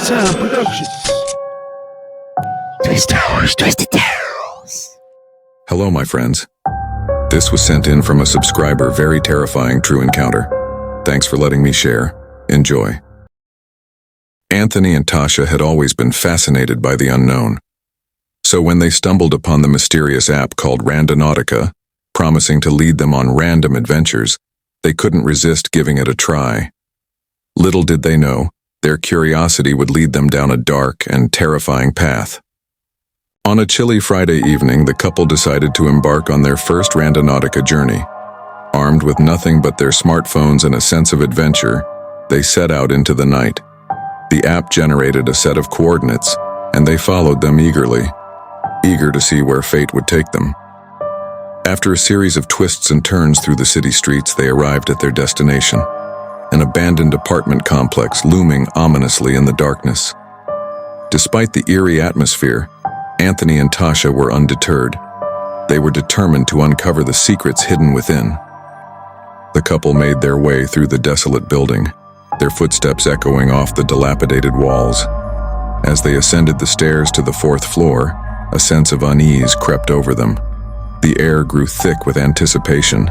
Sound Productions. Twisted Tales. Hello, my friends. This was sent in from a subscriber. Very terrifying true encounter. Thanks for letting me share. Enjoy. Anthony and Tasha had always been fascinated by the unknown. So when they stumbled upon the mysterious app called Randonautica, promising to lead them on random adventures, they couldn't resist giving it a try. Little did they know, their curiosity would lead them down a dark and terrifying path. On a chilly Friday evening, the couple decided to embark on their first Randonautica journey. Armed with nothing but their smartphones and a sense of adventure, they set out into the night. The app generated a set of coordinates, and they followed them eagerly, eager to see where fate would take them. After a series of twists and turns through the city streets, they arrived at their destination, an abandoned apartment complex looming ominously in the darkness. Despite the eerie atmosphere, Anthony and Tasha were undeterred. They were determined to uncover the secrets hidden within. The couple made their way through the desolate building, their footsteps echoing off the dilapidated walls. As they ascended the stairs to the fourth floor, a sense of unease crept over them. The air grew thick with anticipation,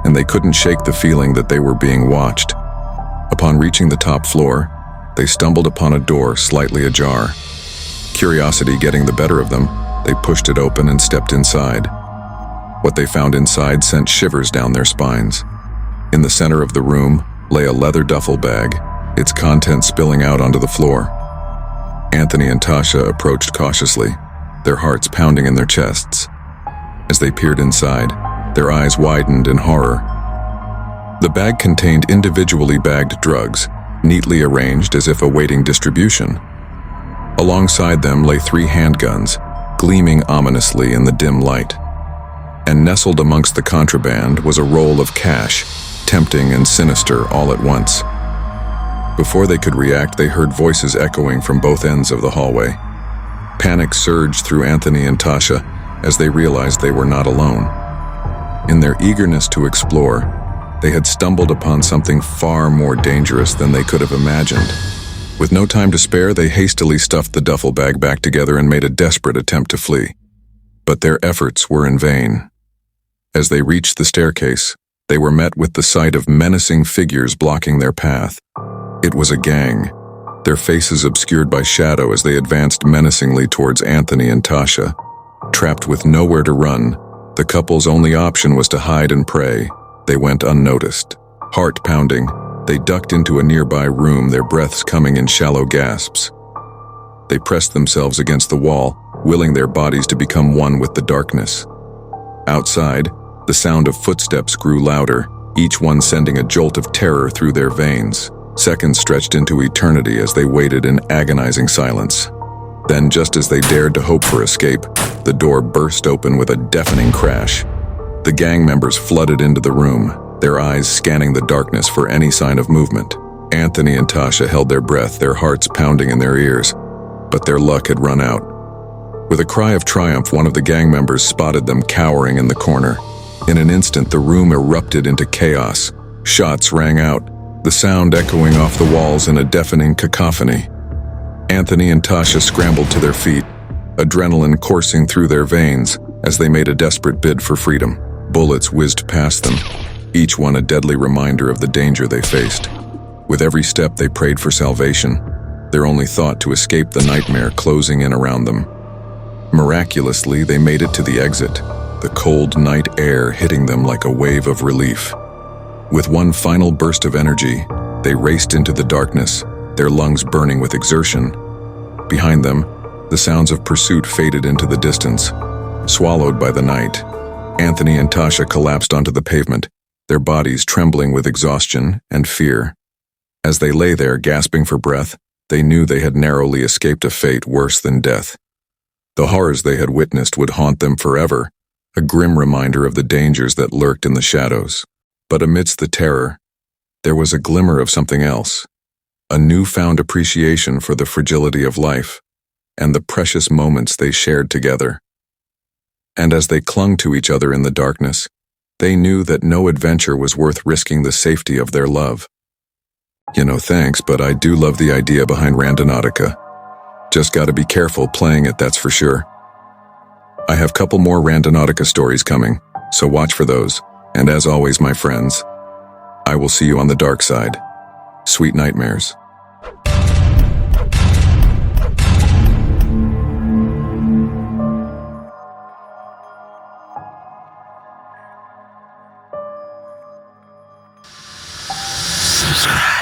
and they couldn't shake the feeling that they were being watched. Upon reaching the top floor, they stumbled upon a door slightly ajar. Curiosity getting the better of them, they pushed it open and stepped inside. What they found inside sent shivers down their spines. In the center of the room lay a leather duffel bag, its contents spilling out onto the floor. Anthony and Tasha approached cautiously, their hearts pounding in their chests. As they peered inside, their eyes widened in horror. The bag contained individually bagged drugs, neatly arranged as if awaiting distribution. Alongside them lay 3 handguns, gleaming ominously in the dim light. And nestled amongst the contraband was a roll of cash, tempting and sinister all at once. Before they could react, they heard voices echoing from both ends of the hallway. Panic surged through Anthony and Tasha as they realized they were not alone. In their eagerness to explore, they had stumbled upon something far more dangerous than they could have imagined. With no time to spare, they hastily stuffed the duffel bag back together and made a desperate attempt to flee. But their efforts were in vain. As they reached the staircase, they were met with the sight of menacing figures blocking their path. It was a gang, their faces obscured by shadow as they advanced menacingly towards Anthony and Tasha. Trapped with nowhere to run, the couple's only option was to hide and pray. They went unnoticed. Heart pounding, they ducked into a nearby room, their breaths coming in shallow gasps. They pressed themselves against the wall, willing their bodies to become one with the darkness. Outside, the sound of footsteps grew louder, each one sending a jolt of terror through their veins. Seconds stretched into eternity as they waited in agonizing silence. Then, just as they dared to hope for escape, the door burst open with a deafening crash. The gang members flooded into the room, their eyes scanning the darkness for any sign of movement. Anthony and Tasha held their breath, their hearts pounding in their ears, but their luck had run out. With a cry of triumph, one of the gang members spotted them cowering in the corner. In an instant, the room erupted into chaos. Shots rang out, the sound echoing off the walls in a deafening cacophony. Anthony and Tasha scrambled to their feet, adrenaline coursing through their veins as they made a desperate bid for freedom. Bullets whizzed past them, each one a deadly reminder of the danger they faced. With every step, they prayed for salvation, their only thought to escape the nightmare closing in around them. Miraculously, they made it to the exit, the cold night air hitting them like a wave of relief. With one final burst of energy, they raced into the darkness, their lungs burning with exertion. Behind them, the sounds of pursuit faded into the distance. Swallowed by the night, Anthony and Tasha collapsed onto the pavement, their bodies trembling with exhaustion and fear. As they lay there gasping for breath, they knew they had narrowly escaped a fate worse than death. The horrors they had witnessed would haunt them forever, a grim reminder of the dangers that lurked in the shadows. But amidst the terror, there was a glimmer of something else. A newfound appreciation for the fragility of life and the precious moments they shared together. And as they clung to each other in the darkness, they knew that no adventure was worth risking the safety of their love. Thanks, but I do love the idea behind Randonautica. Just gotta be careful playing it, that's for sure. I have couple more Randonautica stories coming, so watch for those. And as always, my friends, I will see you on the dark side. Sweet nightmares. Subscribe.